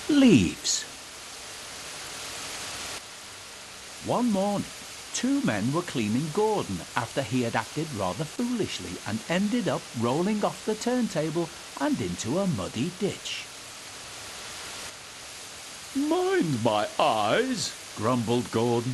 Leaves. One morning, two men were cleaning Gordon after he had acted rather foolishly and ended up rolling off the turntable and into a muddy ditch. Mind my eyes, grumbled Gordon.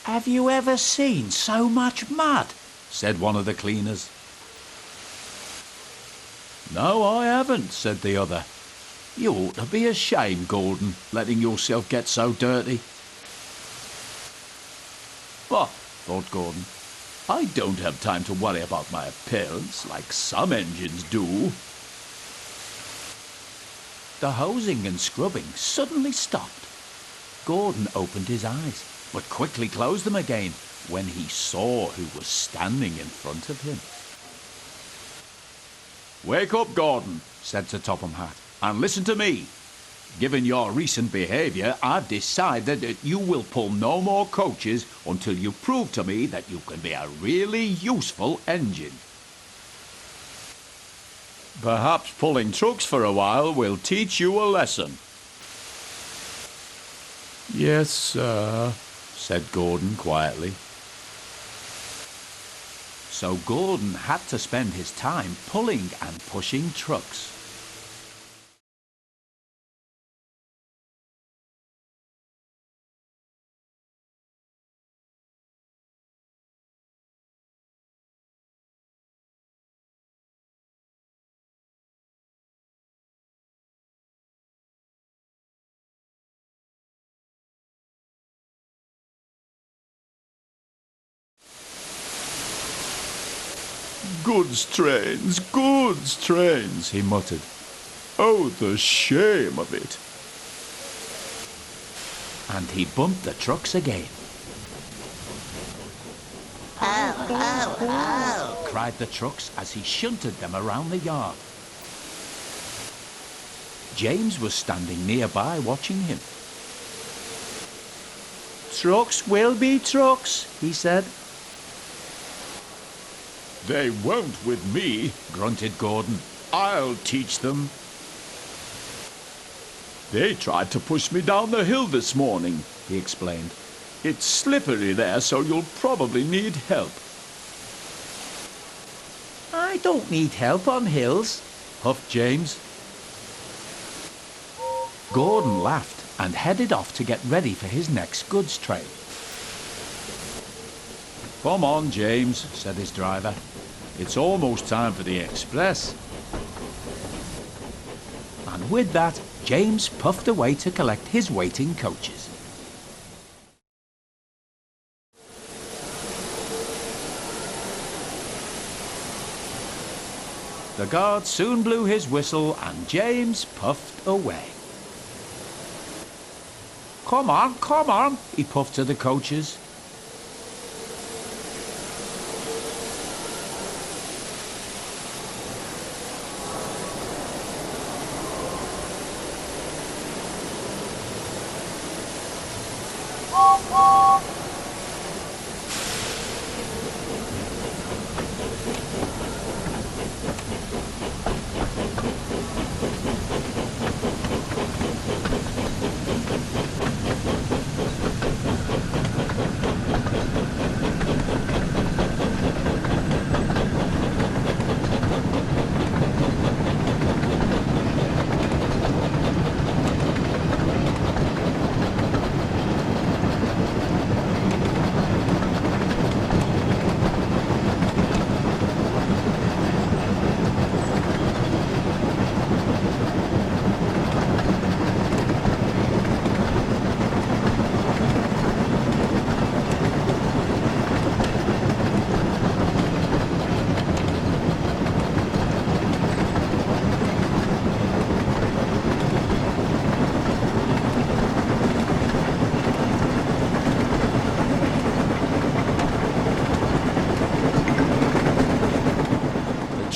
Have you ever seen so much mud? Said one of the cleaners. No, I haven't, said the other. You ought to be ashamed, Gordon, letting yourself get so dirty. But, thought Gordon, I don't have time to worry about my appearance like some engines do. The hosing and scrubbing suddenly stopped. Gordon opened his eyes, but quickly closed them again when he saw who was standing in front of him. Wake up, Gordon, said Sir Topham Hatt, and listen to me. Given your recent behaviour, I've decided that you will pull no more coaches until you prove to me that you can be a really useful engine. Perhaps pulling trucks for a while will teach you a lesson. Yes, sir, said Gordon quietly. So Gordon had to spend his time pulling and pushing trucks. Goods trains, he muttered. Oh, the shame of it. And he bumped the trucks again. Oh, cried the trucks as he shunted them around the yard. James was standing nearby watching him. Trucks will be trucks, he said. They won't with me, grunted Gordon. I'll teach them. They tried to push me down the hill this morning, he explained. It's slippery there, so you'll probably need help. I don't need help on hills, huffed James. Gordon laughed and headed off to get ready for his next goods train. Come on, James, said his driver. It's almost time for the express. And with that, James puffed away to collect his waiting coaches. The guard soon blew his whistle and James puffed away. Come on, he puffed to the coaches.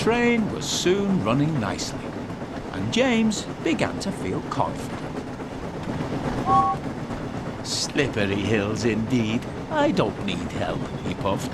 The train was soon running nicely, and James began to feel confident. Slippery hills indeed. I don't need help, he puffed.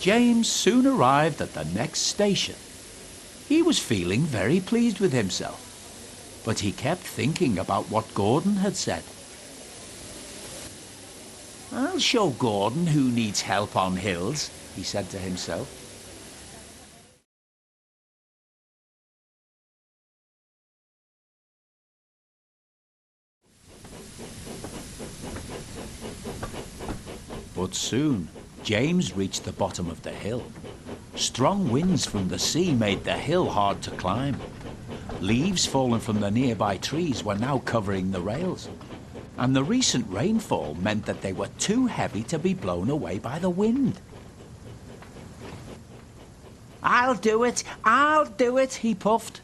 James soon arrived at the next station. He was feeling very pleased with himself, but he kept thinking about what Gordon had said. "I'll show Gordon who needs help on hills," he said to himself. But soon James reached the bottom of the hill. Strong winds from the sea made the hill hard to climb. Leaves fallen from the nearby trees were now covering the rails, and the recent rainfall meant that they were too heavy to be blown away by the wind. I'll do it, he puffed.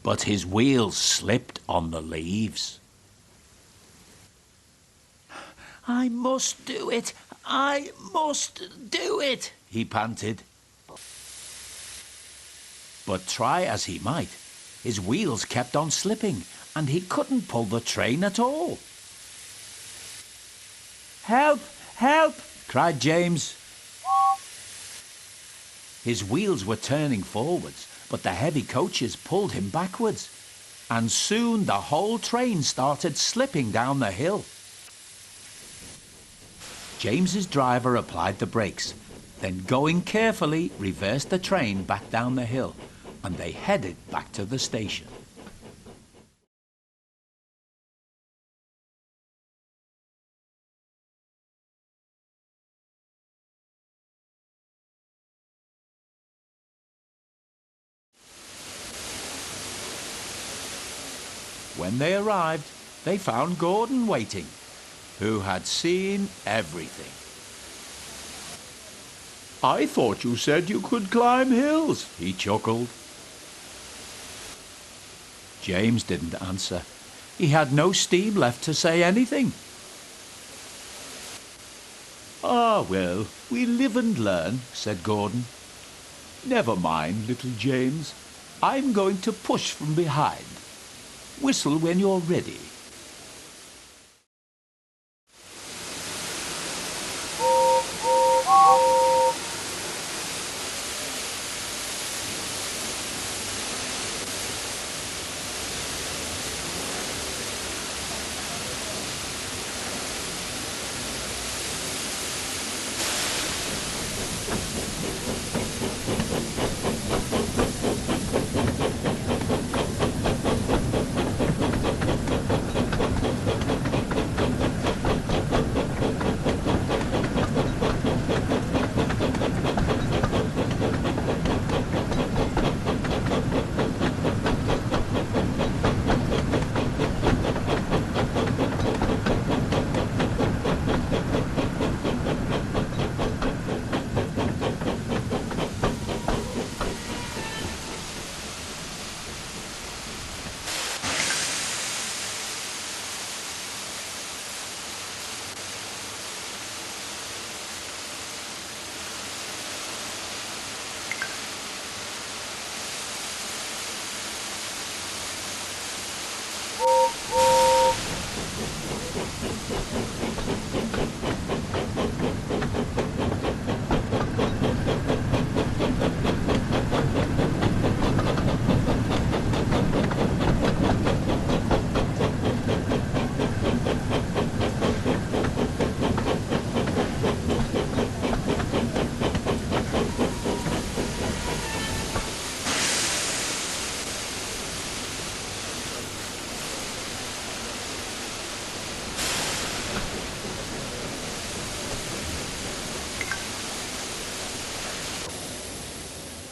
But his wheels slipped on the leaves. I must do it, he panted. But try as he might, his wheels kept on slipping, and he couldn't pull the train at all. Help, help, cried James. His wheels were turning forwards, but the heavy coaches pulled him backwards, and soon the whole train started slipping down the hill. James's driver applied the brakes, then going carefully reversed the train back down the hill, and they headed back to the station. When they arrived, they found Gordon waiting, who had seen everything. I thought you said you could climb hills, he chuckled. James didn't answer. He had no steam left to say anything. Ah, well, we live and learn, said Gordon. Never mind, little James. I'm going to push from behind. Whistle when you're ready.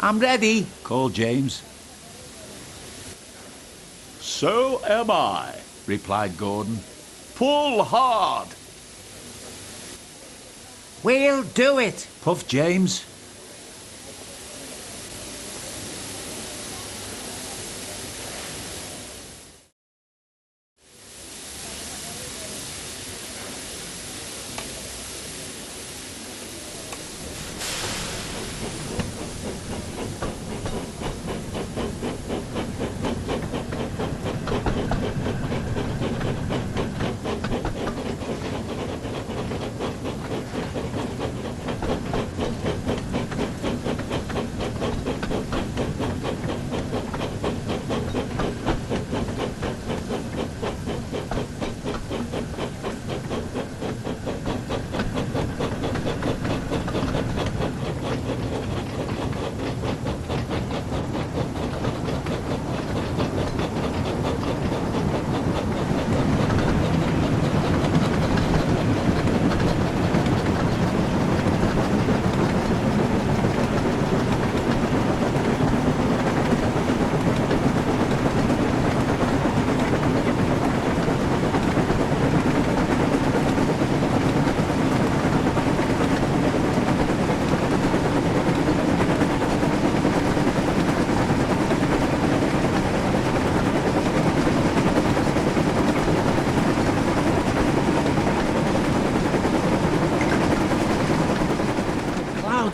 I'm ready, called James. So am I, replied Gordon. Pull hard. We'll do it, puffed James.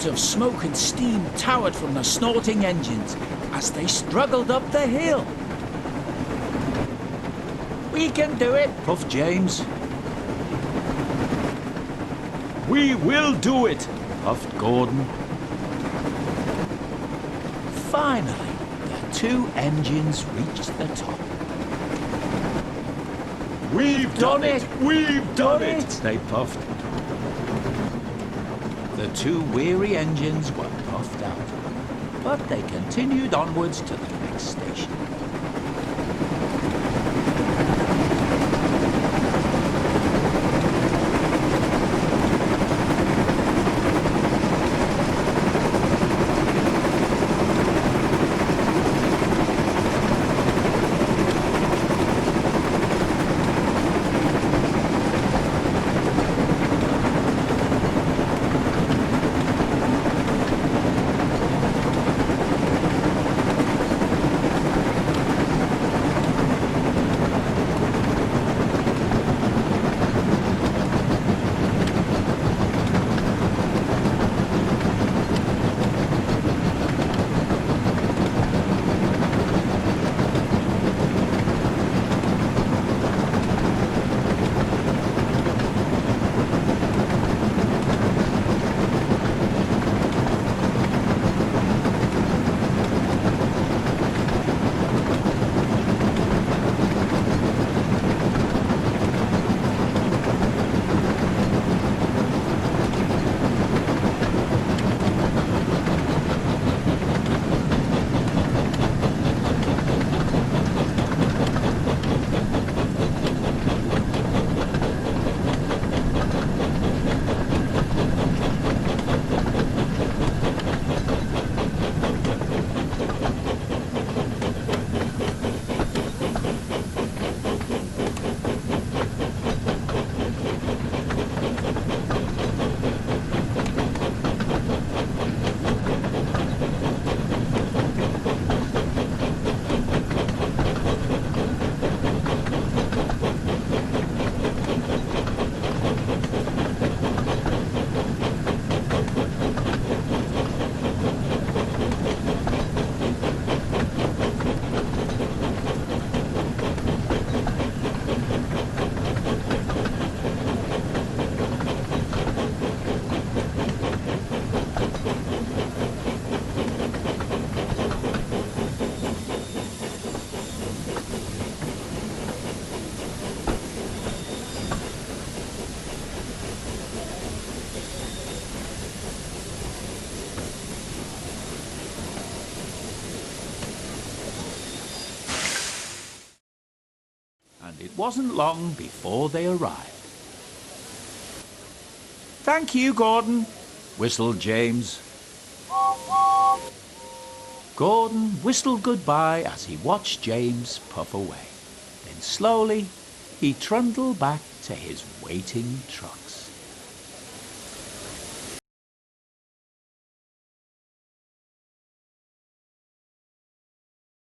cloud of smoke and steam towered from the snorting engines as they struggled up the hill. "We can do it," puffed James. We will do it, puffed Gordon. Finally, the two engines reached the top. We've done it! We've done it! They puffed. The two weary engines were puffed out, but they continued onwards to the next station. And it wasn't long before they arrived. "Thank you, Gordon," whistled James. Gordon whistled goodbye as he watched James puff away. Then slowly he trundled back to his waiting trucks.